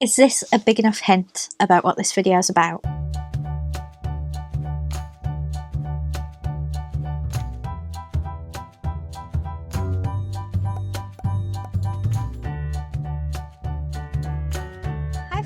Is this a big enough hint about what this video is about?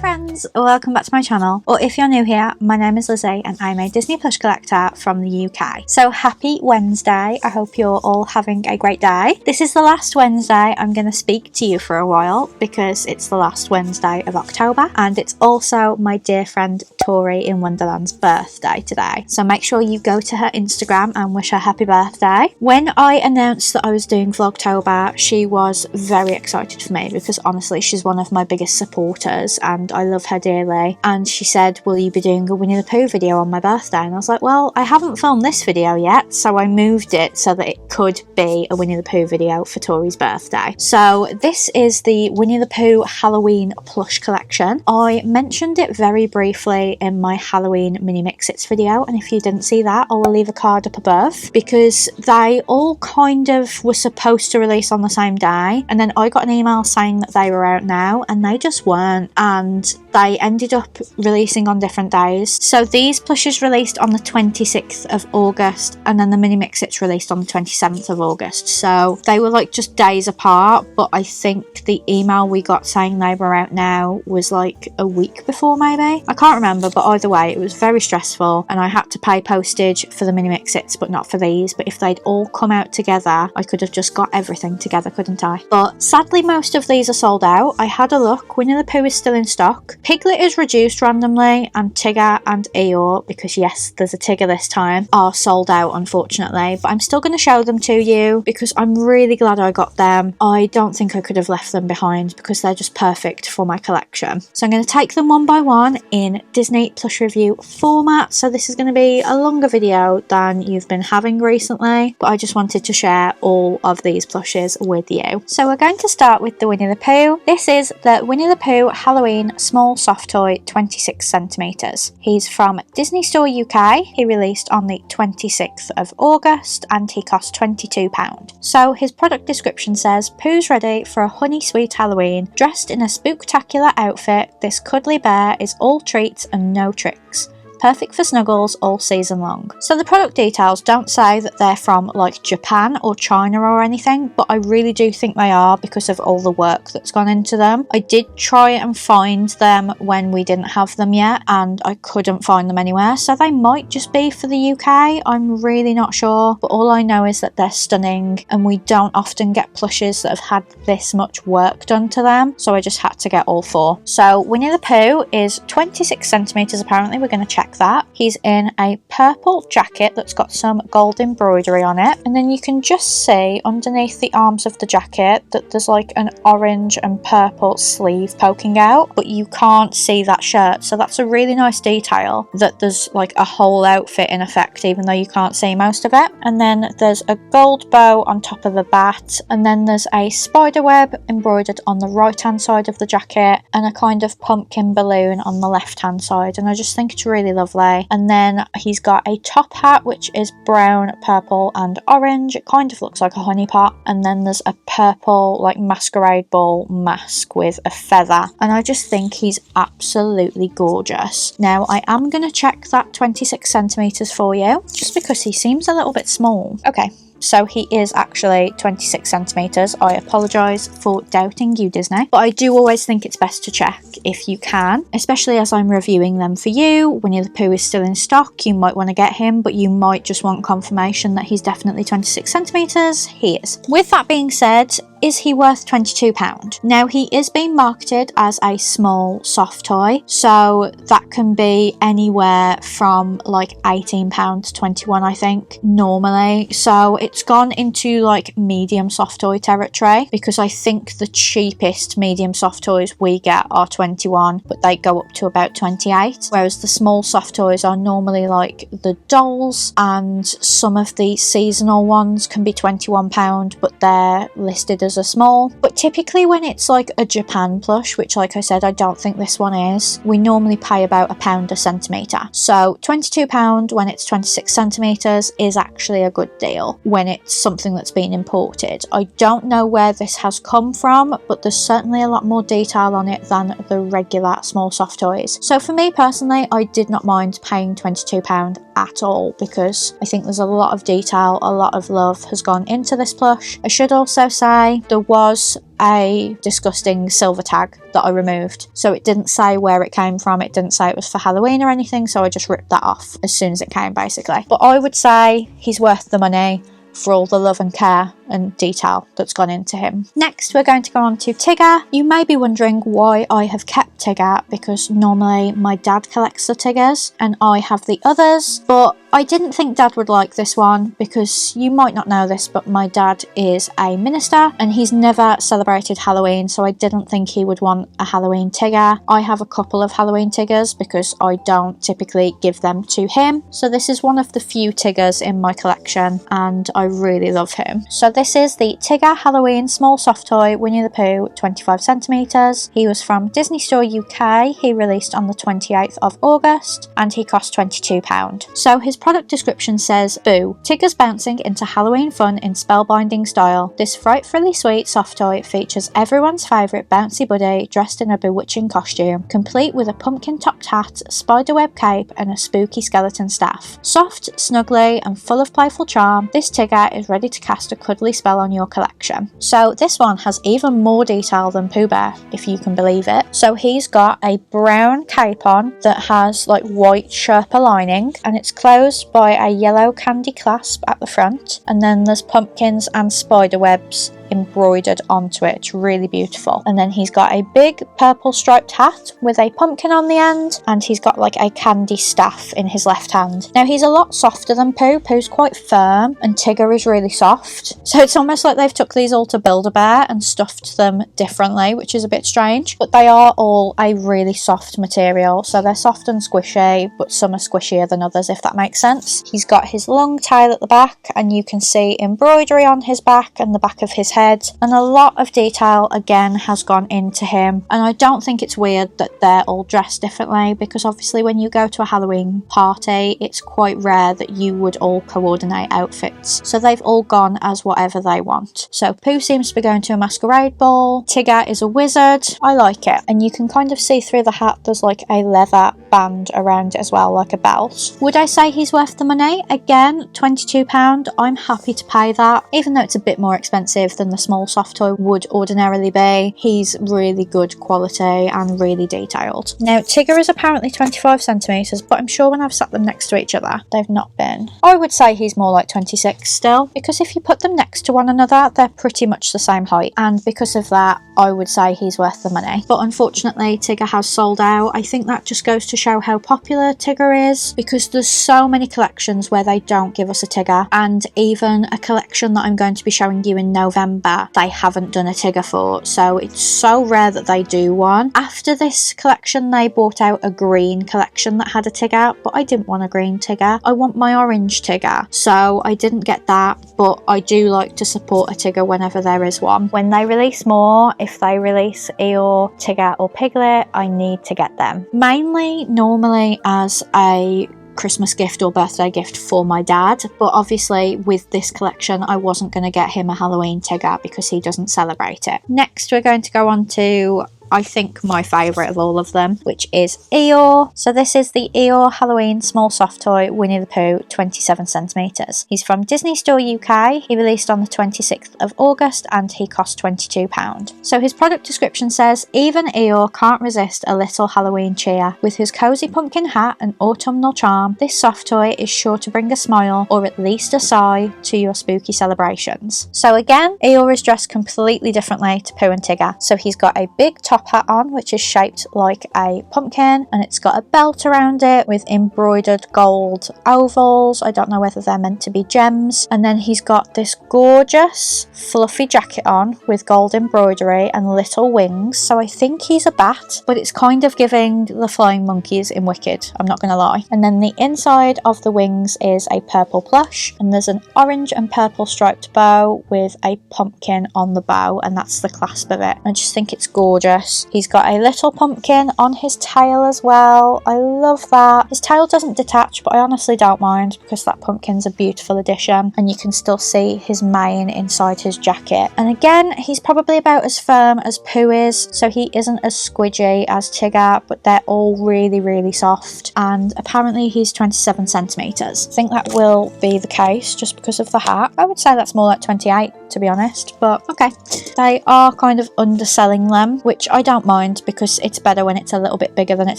Friends, welcome back to my channel, or if you're new here, my name is Lize and I'm a Disney plush collector from the UK. So happy Wednesday, I hope you're all having a great day. This is the last Wednesday I'm going to speak to you for a while because it's the last Wednesday of October and it's also my dear friend Tori in Wonderland's birthday today. So make sure you go to her Instagram and wish her happy birthday. When I announced that I was doing Vlogtober, she was very excited for me because honestly she's one of my biggest supporters and I love her dearly, and she said, will you be doing a Winnie the Pooh video on my birthday? And I was like, well, I haven't filmed this video yet, so I moved it so that it could be a Winnie the Pooh video for Tori's birthday. So this is the Winnie the Pooh Halloween plush collection. I mentioned it very briefly in my Halloween mini mix-its video, and if you didn't see that, I will leave a card up above because they all kind of were supposed to release on the same day, and then I got an email saying that they were out now and they just weren't, and they ended up releasing on different days. So these plushes released on the 26th of August and then the mini mix-its released on the 27th of August. So they were like just days apart, but I think the email we got saying they were out now was like a week before maybe. I can't remember, but either way it was very stressful and I had to pay postage for the mini mix-its but not for these. But if they'd all come out together I could have just got everything together, couldn't I? But sadly most of these are sold out. I had a look, Winnie the Pooh is still in stock. Piglet is reduced randomly and Tigger and Eeyore, because yes there's a Tigger this time, are sold out unfortunately, but I'm still going to show them to you because I'm really glad I got them. I don't think I could have left them behind because they're just perfect for my collection. So I'm going to take them one by one in Disney plush review format, so this is going to be a longer video than you've been having recently, but I just wanted to share all of these plushes with you. So we're going to start with the Winnie the Pooh. This is the Winnie the Pooh Halloween small soft toy 26 centimeters. He's from Disney Store UK. He released on the 26th of August and he cost £22. So his product description says, Pooh's ready for a honey sweet Halloween. Dressed in a spooktacular outfit, this cuddly bear is all treats and no tricks. Perfect for snuggles all season long. So the product details don't say that they're from like Japan or China or anything, but I really do think they are because of all the work that's gone into them. I did try and find them when we didn't have them yet and I couldn't find them anywhere, so they might just be for the UK. I'm really not sure, but all I know is that they're stunning and we don't often get plushes that have had this much work done to them, so I just had to get all four. So Winnie the Pooh is 26 centimeters apparently. We're going to check that. He's in a purple jacket that's got some gold embroidery on it, and then you can just see underneath the arms of the jacket that there's like an orange and purple sleeve poking out, but you can't see that shirt, so that's a really nice detail that there's like a whole outfit in effect even though you can't see most of it. And then there's a gold bow on top of the bat, and then there's a spider web embroidered on the right hand side of the jacket and a kind of pumpkin balloon on the left hand side, and I just think it's really lovely. And then he's got a top hat which is brown, purple and orange. It kind of looks like a honey pot, and then there's a purple like masquerade ball mask with a feather, and I just think he's absolutely gorgeous. Now I am going to check that 26 centimeters for you just because he seems a little bit small. Okay, so he is actually 26 centimeters. I apologise for doubting you, Disney, but I do always think it's best to check if you can, especially as I'm reviewing them for you. Winnie the Pooh is still in stock. You might want to get him, but you might just want confirmation that he's definitely 26 centimeters. He is. With that being said, is he worth £22? Now he is being marketed as a small soft toy, so that can be anywhere from like £18 to £21 I think normally, so it's gone into like medium soft toy territory because I think the cheapest medium soft toys we get are £21, but they go up to about £28, whereas the small soft toys are normally like the dolls, and some of the seasonal ones can be £21 but they're listed as others are small. But typically when it's like a Japan plush, which like I said I don't think this one is, we normally pay about £1 a centimetre. So £22 when it's 26 centimetres is actually a good deal when it's something that's been imported. I don't know where this has come from, but there's certainly a lot more detail on it than the regular small soft toys. So for me personally, I did not mind paying £22 at all, because I think there's a lot of detail, a lot of love has gone into this plush. I should also say there was a disgusting silver tag that I removed, so it didn't say where it came from, it didn't say it was for Halloween or anything, so I just ripped that off as soon as it came basically. But I would say he's worth the money for all the love and care and detail that's gone into him. Next we're going to go on to Tigger. You may be wondering why I have kept Tigger, because normally my dad collects the Tiggers and I have the others, but I didn't think Dad would like this one because you might not know this, but my dad is a minister and he's never celebrated Halloween, so I didn't think he would want a Halloween Tigger. I have a couple of Halloween Tiggers because I don't typically give them to him, so this is one of the few Tiggers in my collection and I really love him. So this is the Tigger Halloween Small Soft Toy Winnie the Pooh 25 centimetres. He was from Disney Store UK. He released on the 28th of August and he cost £22. So his product description says, "Boo, Tigger's bouncing into Halloween fun in spellbinding style. This frightfully sweet soft toy features everyone's favourite bouncy buddy dressed in a bewitching costume, complete with a pumpkin-topped hat, spiderweb cape and a spooky skeleton staff. Soft, snuggly and full of playful charm, this Tigger is ready to cast a cuddly spell on your collection." So this one has even more detail than Pooh Bear, if you can believe it. So he's got a brown cape on that has like white Sherpa lining and it's closed by a yellow candy clasp at the front, and then there's pumpkins and spider webs embroidered onto it. It's really beautiful. And then he's got a big purple striped hat with a pumpkin on the end, and he's got like a candy staff in his left hand. Now he's a lot softer than Pooh. Pooh's quite firm and Tigger is really soft, so it's almost like they've took these all to Build-A-Bear and stuffed them differently, which is a bit strange, but they are all a really soft material, so they're soft and squishy, but some are squishier than others, if that makes sense. He's got his long tail at the back and you can see embroidery on his back and the back of his head, and a lot of detail again has gone into him. And I don't think it's weird that they're all dressed differently, because obviously when you go to a Halloween party it's quite rare that you would all coordinate outfits, so they've all gone as whatever they want. So Pooh seems to be going to a masquerade ball, Tigger is a wizard. I like it, and you can kind of see through the hat there's like a leather band around it as well, like a belt. Would I say he's worth the money? Again, £22. I'm happy to pay that, even though it's a bit more expensive than the small soft toy would ordinarily be. He's really good quality and really detailed. Now Tigger is apparently 25 centimetres, but I'm sure when I've sat them next to each other they've not been. I would say he's more like 26 still, because if you put them next to one another they're pretty much the same height, and because of that I would say he's worth the money. But unfortunately Tigger has sold out. I think that just goes to show how popular Tigger is, because there's so many collections where they don't give us a Tigger, and even a collection that I'm going to be showing you in November they haven't done a Tigger for, so it's so rare that they do one. After this collection they brought out a green collection that had a Tigger, but I didn't want a green Tigger, I want my orange Tigger, so I didn't get that. But I do like to support a Tigger whenever there is one. When they release more, if they release Eeyore, Tigger or Piglet, I need to get them. Mainly normally as a Christmas gift or birthday gift for my dad, but obviously with this collection I wasn't going to get him a Halloween Tigger because he doesn't celebrate it. Next we're going to go on to I think my favourite of all of them, which is Eeyore. So this is the Eeyore Halloween Small Soft Toy Winnie the Pooh 27 centimetres. He's from Disney Store UK. He released on the 26th of August and he cost £22. So his product description says, "Even Eeyore can't resist a little Halloween cheer. With his cosy pumpkin hat and autumnal charm, this soft toy is sure to bring a smile or at least a sigh to your spooky celebrations." So again, Eeyore is dressed completely differently to Pooh and Tigger. So he's got a big top top hat on, which is shaped like a pumpkin, and it's got a belt around it with embroidered gold ovals. I don't know whether they're meant to be gems. And then he's got this gorgeous fluffy jacket on with gold embroidery and little wings. So I think he's a bat, but it's kind of giving the flying monkeys in Wicked, I'm not gonna lie. And then the inside of the wings is a purple plush, and there's an orange and purple striped bow with a pumpkin on the bow, and that's the clasp of it. I just think it's gorgeous. He's got a little pumpkin on his tail as well. I love that. His tail doesn't detach, but I honestly don't mind because that pumpkin's a beautiful addition, and you can still see his mane inside his jacket. And again, he's probably about as firm as Pooh is, so he isn't as squidgy as Tigger, but they're all really, really soft. And apparently he's 27 centimeters. I think that will be the case just because of the hat. I would say that's more like 28, to be honest, but okay. They are kind of underselling them, which I don't mind because it's better when it's a little bit bigger than it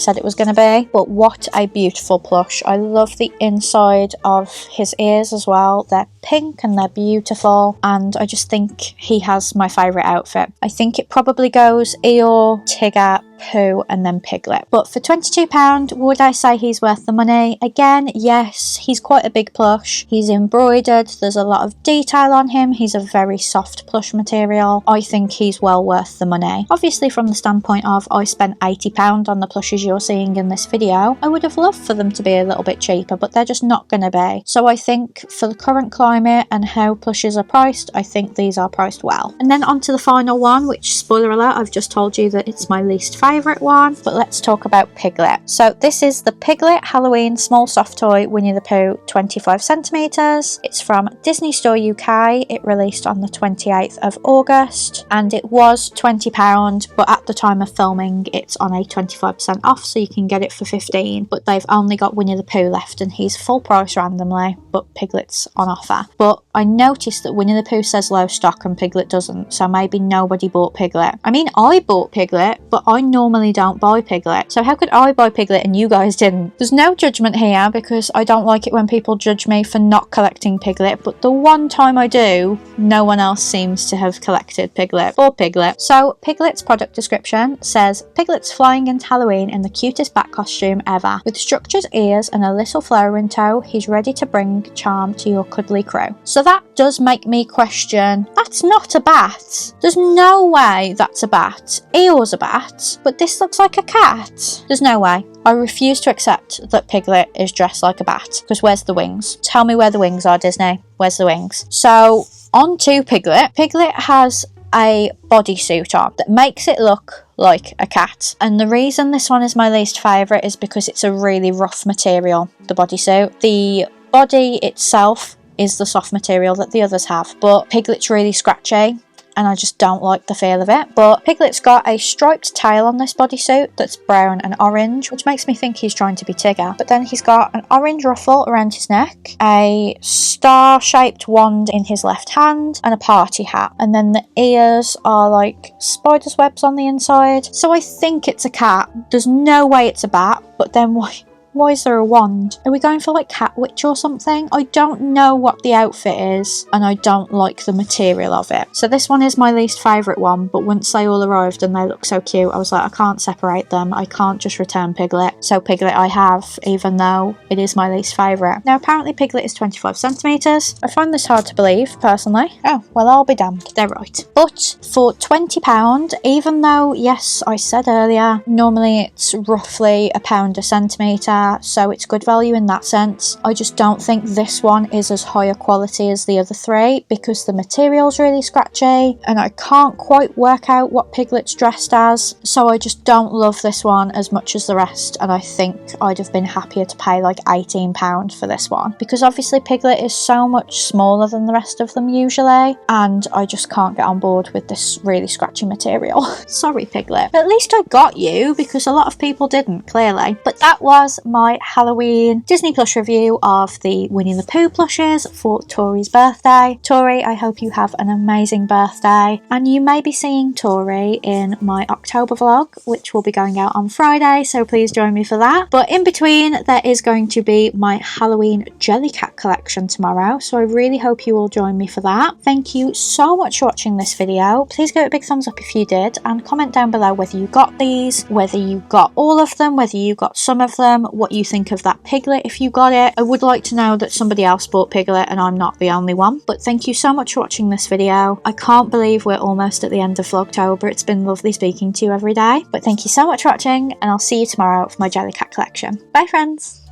said it was going to be. But what a beautiful plush. I love the inside of his ears as well. They're pink and they're beautiful, and I just think he has my favourite outfit. I think it probably goes Eeyore, Tigger, Pooh and then Piglet. But for £22, would I say he's worth the money? Again, yes, he's quite a big plush. He's embroidered, there's a lot of detail on him, he's a very soft plush material. I think he's well worth the money. Obviously from the standpoint of I spent £80 on the plushes you're seeing in this video, I would have loved for them to be a little bit cheaper, but they're just not going to be. So I think for the current climate and how plushes are priced, I think these are priced well. And then on to the final one, which, spoiler alert, I've just told you that it's my least favourite one, but let's talk about Piglet. So this is the Piglet Halloween small soft toy Winnie the Pooh 25 centimeters. It's from Disney Store UK. It released on the 28th of August and it was £20, but at the time of filming it's on a 25% off, so you can get it for 15, but they've only got Winnie the Pooh left and he's full price randomly, but Piglet's on offer. But I noticed that Winnie the Pooh says low stock and Piglet doesn't, so maybe nobody bought Piglet. I mean, I bought Piglet, but I normally don't buy Piglet, so how could I buy Piglet and you guys didn't? There's no judgment here because I don't like it when people judge me for not collecting Piglet, but the one time I do, no one else seems to have collected Piglet or Piglet. So Piglet's product description says, Piglet's flying into Halloween in the cutest bat costume ever. With structured ears and a little flower in tow, he's ready to bring charm to your cuddly crew. So that does make me question, that's not a bat. There's no way that's a bat. Eeyore's a bat, but this looks like a cat. There's no way. I refuse to accept that Piglet is dressed like a bat, because where's the wings? Tell me where the wings are, Disney. Where's the wings? So on to Piglet. Piglet has a bodysuit on that makes it look like a cat, and the reason this one is my least favourite is because it's a really rough material, the bodysuit. The body itself is the soft material that the others have, but Piglet's really scratchy and I just don't like the feel of it. But Piglet's got a striped tail on this bodysuit that's brown and orange, which makes me think he's trying to be Tigger. But then he's got an orange ruffle around his neck, a star-shaped wand in his left hand, and a party hat. And then the ears are like spider's webs on the inside. So I think it's a cat. There's no way it's a bat, but then why is there a wand? Are we going for like Cat Witch or something? I don't know what the outfit is and I don't like the material of it. So this one is my least favourite one, but once they all arrived and they look so cute, I was like, I can't separate them. I can't just return Piglet. So Piglet I have, even though it is my least favourite. Now apparently Piglet is 25 centimeters. I find this hard to believe, personally. Oh, well I'll be damned. They're right. But for £20, even though, yes, I said earlier, normally it's roughly £1 a centimetre, so it's good value in that sense. I just don't think this one is as high a quality as the other three because the material's really scratchy and I can't quite work out what Piglet's dressed as, so I just don't love this one as much as the rest, and I think I'd have been happier to pay like £18 for this one because obviously Piglet is so much smaller than the rest of them usually, and I just can't get on board with this really scratchy material. Sorry Piglet. At least I got you because a lot of people didn't, clearly. But that was my my Halloween Disney Plush review of the Winnie the Pooh plushes for Tori's birthday. Tori, I hope you have an amazing birthday, and you may be seeing Tori in my October vlog, which will be going out on Friday, so please join me for that. But in between, there is going to be my Halloween Jellycat collection tomorrow, so I really hope you all join me for that. Thank you so much for watching this video. Please give it a big thumbs up if you did, and comment down below whether you got these, whether you got all of them, whether you got some of them, what you think of that Piglet if you got it. I would like to know that somebody else bought Piglet and I'm not the only one. But thank you so much for watching this video. I can't believe we're almost at the end of Vlogtober. It's been lovely speaking to you every day. But thank you so much for watching, and I'll see you tomorrow for my Jellycat collection. Bye friends!